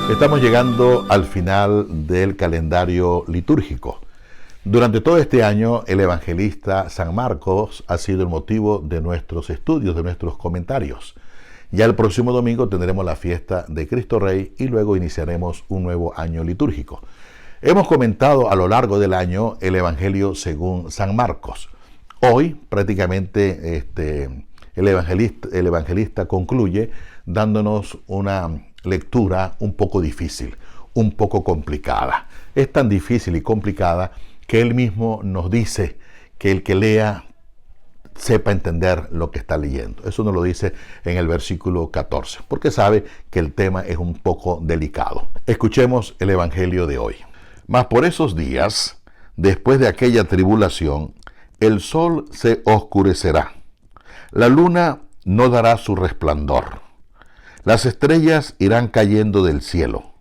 Estamos llegando al final del calendario litúrgico. Durante todo este año, el evangelista San Marcos ha sido el motivo de nuestros estudios, de nuestros comentarios. Ya el próximo domingo tendremos la fiesta de Cristo Rey y luego iniciaremos un nuevo año litúrgico. Hemos comentado a lo largo del año el Evangelio según San Marcos. Hoy prácticamente el evangelista concluye dándonos una lectura un poco difícil, un poco complicada. Es tan difícil y complicada que él mismo nos dice que el que lea sepa entender lo que está leyendo. Eso nos lo dice en el versículo 14, porque sabe que el tema es un poco delicado. Escuchemos el Evangelio de hoy. Mas por esos días, después de aquella tribulación, el sol se oscurecerá, la luna no dará su resplandor, las estrellas irán cayendo del cielo,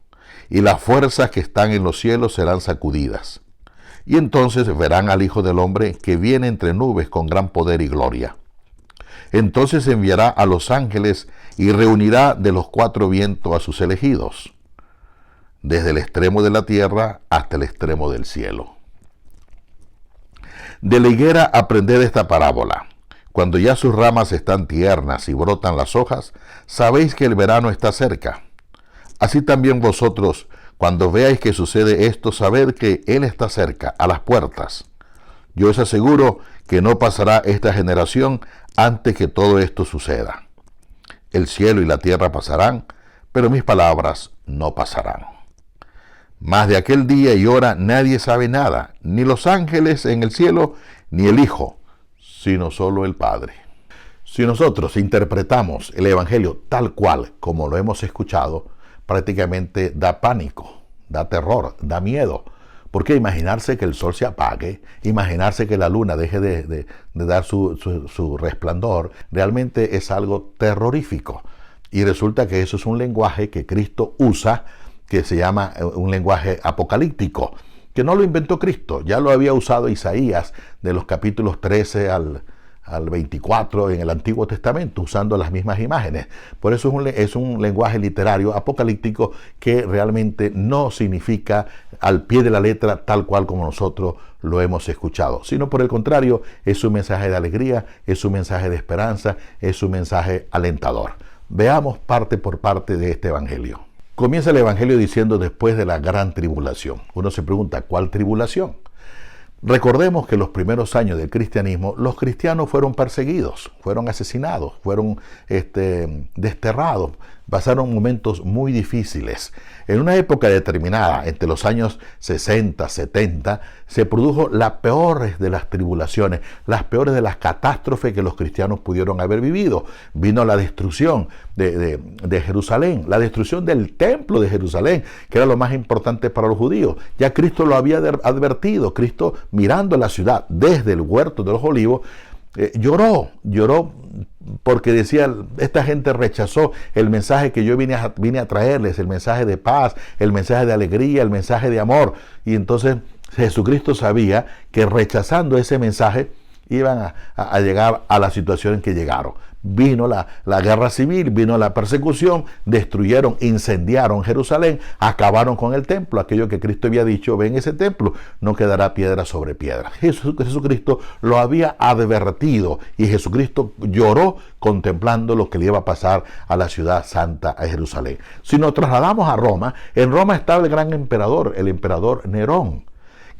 y las fuerzas que están en los cielos serán sacudidas. Y entonces verán al Hijo del Hombre que viene entre nubes con gran poder y gloria. Entonces enviará a los ángeles y reunirá de los cuatro vientos a sus elegidos, desde el extremo de la tierra hasta el extremo del cielo. De la higuera aprended esta parábola. Cuando ya sus ramas están tiernas y brotan las hojas, sabéis que el verano está cerca. Así también vosotros, cuando veáis que sucede esto, sabed que Él está cerca, a las puertas. Yo os aseguro que no pasará esta generación antes que todo esto suceda. El cielo y la tierra pasarán, pero mis palabras no pasarán. Mas de aquel día y hora nadie sabe nada, ni los ángeles en el cielo, ni el Hijo, sino solo el Padre. Si nosotros interpretamos el Evangelio tal cual como lo hemos escuchado, prácticamente da pánico, da terror, da miedo. Porque imaginarse que el sol se apague, imaginarse que la luna deje de dar su resplandor, realmente es algo terrorífico. Y resulta que eso es un lenguaje que Cristo usa, que se llama un lenguaje apocalíptico, que no lo inventó Cristo, ya lo había usado Isaías de los capítulos 13 al 24 en el Antiguo Testamento, usando las mismas imágenes. Por eso es un lenguaje literario apocalíptico que realmente no significa al pie de la letra tal cual como nosotros lo hemos escuchado, sino por el contrario, es un mensaje de alegría, es un mensaje de esperanza, es un mensaje alentador. Veamos parte por parte de este Evangelio. Comienza el Evangelio diciendo después de la gran tribulación. Uno se pregunta, ¿cuál tribulación? Recordemos que los primeros años del cristianismo, los cristianos fueron perseguidos, fueron asesinados, fueron desterrados, pasaron momentos muy difíciles. En una época determinada, entre los años 60, 70, se produjo la peor de las tribulaciones, las peores de las catástrofes que los cristianos pudieron haber vivido. Vino la destrucción de Jerusalén, la destrucción del templo de Jerusalén, que era lo más importante para los judíos. Ya Cristo lo había advertido. Cristo, mirando la ciudad desde el huerto de los olivos, lloró porque decía, esta gente rechazó el mensaje que yo vine a traerles, el mensaje de paz, el mensaje de alegría, el mensaje de amor. Y entonces Jesucristo sabía que rechazando ese mensaje iban a llegar a la situación en que llegaron. Vino la guerra civil, vino la persecución, destruyeron, incendiaron Jerusalén, acabaron con el templo. Aquello que Cristo había dicho, ven ese templo, no quedará piedra sobre piedra. Jesucristo lo había advertido y Jesucristo lloró contemplando lo que le iba a pasar a la ciudad santa, a Jerusalén. Si nos trasladamos a Roma, en Roma estaba el gran emperador, el emperador Nerón,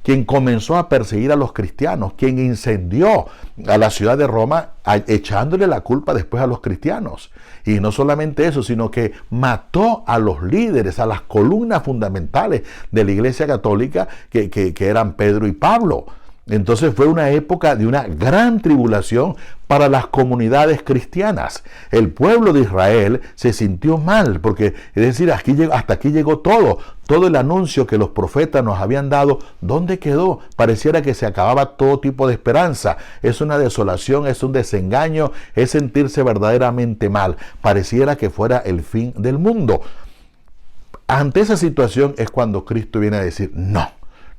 quien comenzó a perseguir a los cristianos, quien incendió a la ciudad de Roma, echándole la culpa después a los cristianos. Y no solamente eso, sino que mató a los líderes, a las columnas fundamentales de la Iglesia Católica, que eran Pedro y Pablo. Entonces fue una época de una gran tribulación para las comunidades cristianas. El pueblo de Israel se sintió mal, porque es decir, hasta aquí llegó todo el anuncio que los profetas nos habían dado. ¿Dónde quedó? Pareciera que se acababa todo tipo de esperanza. Es una desolación, es un desengaño, es sentirse verdaderamente mal. Pareciera que fuera el fin del mundo. Ante esa situación es cuando Cristo viene a decir, no,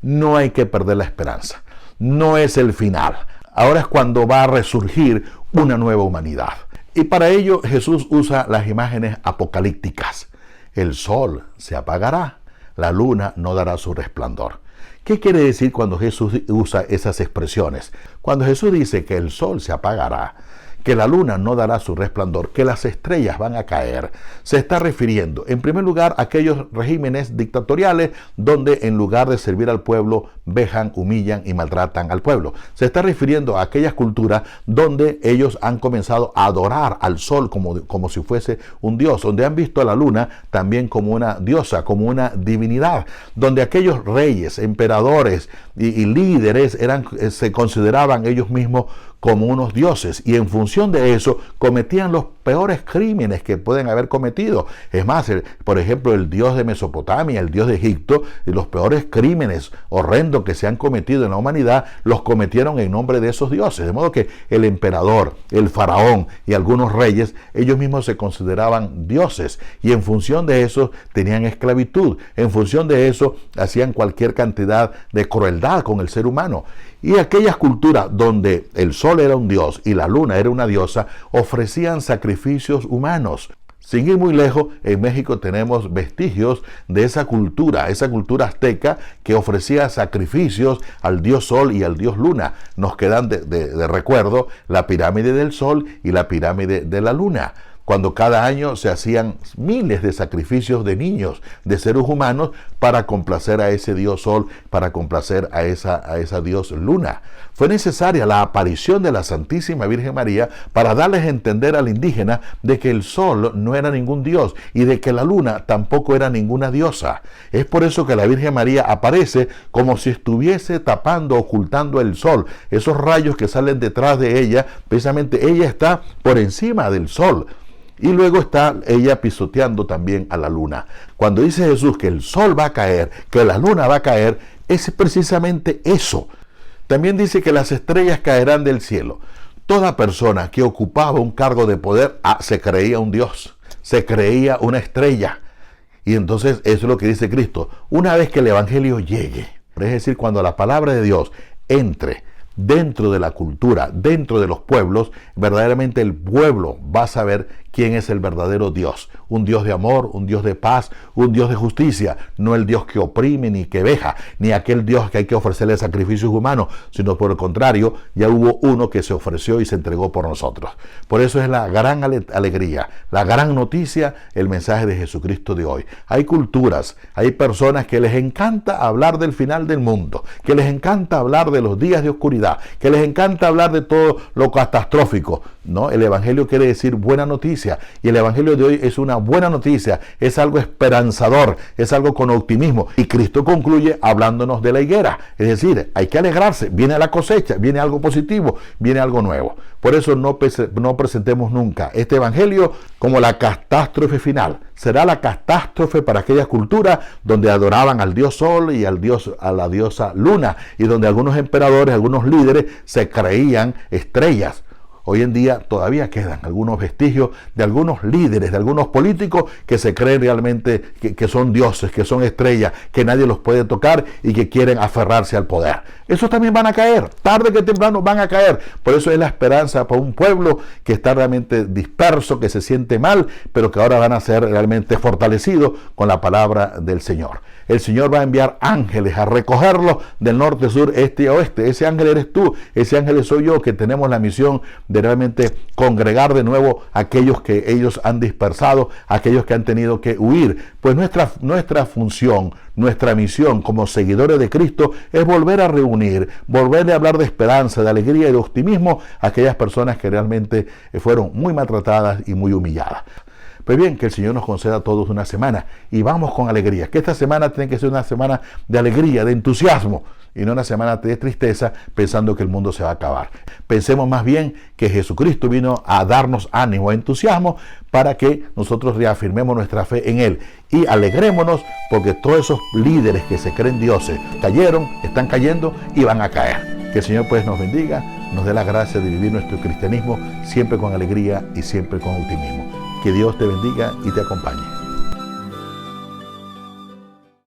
no hay que perder la esperanza. No es el final. Ahora es cuando va a resurgir una nueva humanidad. Y para ello Jesús usa las imágenes apocalípticas. El sol se apagará, la luna no dará su resplandor. ¿Qué quiere decir cuando Jesús usa esas expresiones? Cuando Jesús dice que el sol se apagará, que la luna no dará su resplandor, que las estrellas van a caer, se está refiriendo, en primer lugar, a aquellos regímenes dictatoriales donde en lugar de servir al pueblo, vejan, humillan y maltratan al pueblo. Se está refiriendo a aquellas culturas donde ellos han comenzado a adorar al sol como si fuese un dios, donde han visto a la luna también como una diosa, como una divinidad, donde aquellos reyes, emperadores y líderes se consideraban ellos mismos como unos dioses, y en función de eso cometían los peores crímenes que pueden haber cometido. Es más, por ejemplo, el dios de Mesopotamia, el dios de Egipto, y los peores crímenes horrendos que se han cometido en la humanidad, los cometieron en nombre de esos dioses. De modo que el emperador, el faraón y algunos reyes, ellos mismos se consideraban dioses, y en función de eso tenían esclavitud. En función de eso hacían cualquier cantidad de crueldad con el ser humano. Y aquellas culturas donde el sol era un dios y la luna era una diosa, ofrecían sacrificios humanos. Sin ir muy lejos, en México tenemos vestigios de esa cultura azteca que ofrecía sacrificios al dios sol y al dios luna. Nos quedan de recuerdo la pirámide del sol y la pirámide de la luna, cuando cada año se hacían miles de sacrificios de niños, de seres humanos, para complacer a ese dios sol, para complacer a esa dios luna. Fue necesaria la aparición de la Santísima Virgen María para darles a entender al indígena de que el sol no era ningún dios y de que la luna tampoco era ninguna diosa. Es por eso que la Virgen María aparece como si estuviese tapando, ocultando el sol. Esos rayos que salen detrás de ella, precisamente ella está por encima del sol. Y luego está ella pisoteando también a la luna. Cuando dice Jesús que el sol va a caer, que la luna va a caer, es precisamente eso. También dice que las estrellas caerán del cielo. Toda persona que ocupaba un cargo de poder se creía un dios, se creía una estrella. Y entonces eso es lo que dice Cristo. Una vez que el evangelio llegue, es decir, cuando la palabra de Dios entre dentro de la cultura, dentro de los pueblos, verdaderamente el pueblo va a saber quién es el verdadero Dios. Un Dios de amor, un Dios de paz, un Dios de justicia. No el Dios que oprime ni que veja, ni aquel Dios que hay que ofrecerle sacrificios humanos, sino por el contrario, ya hubo uno que se ofreció y se entregó por nosotros. Por eso es la gran alegría, la gran noticia, el mensaje de Jesucristo de hoy. Hay culturas, hay personas que les encanta hablar del final del mundo, que les encanta hablar de los días de oscuridad, que les encanta hablar de todo lo catastrófico. No, el evangelio quiere decir buena noticia, y el evangelio de hoy es una buena noticia, es algo esperanzador, es algo con optimismo. Y Cristo concluye hablándonos de la higuera, es decir, hay que alegrarse, viene la cosecha, viene algo positivo, viene algo nuevo. Por eso no presentemos nunca este evangelio como la catástrofe final. Será la catástrofe para aquellas culturas donde adoraban al dios sol y a la diosa luna, y donde algunos emperadores, algunos líderes se creían estrellas. Hoy en día todavía quedan algunos vestigios de algunos líderes, de algunos políticos que se creen realmente que son dioses, que son estrellas, que nadie los puede tocar y que quieren aferrarse al poder. Esos también van a caer, tarde que temprano van a caer. Por eso es la esperanza para un pueblo que está realmente disperso, que se siente mal, pero que ahora van a ser realmente fortalecidos con la palabra del Señor. El Señor va a enviar ángeles a recogerlos del norte, sur, este y oeste. Ese ángel eres tú, ese ángel soy yo, que tenemos la misión de realmente congregar de nuevo a aquellos que ellos han dispersado, a aquellos que han tenido que huir. Pues nuestra función, nuestra misión como seguidores de Cristo es volver a reunir, volver a hablar de esperanza, de alegría y de optimismo a aquellas personas que realmente fueron muy maltratadas y muy humilladas. Pues bien, que el Señor nos conceda a todos una semana y vamos con alegría. Que esta semana tiene que ser una semana de alegría, de entusiasmo, y no una semana de tristeza pensando que el mundo se va a acabar. Pensemos más bien que Jesucristo vino a darnos ánimo, entusiasmo, para que nosotros reafirmemos nuestra fe en Él y alegrémonos porque todos esos líderes que se creen dioses cayeron, están cayendo y van a caer. Que el Señor pues nos bendiga, nos dé la gracia de vivir nuestro cristianismo siempre con alegría y siempre con optimismo. Que Dios te bendiga y te acompañe.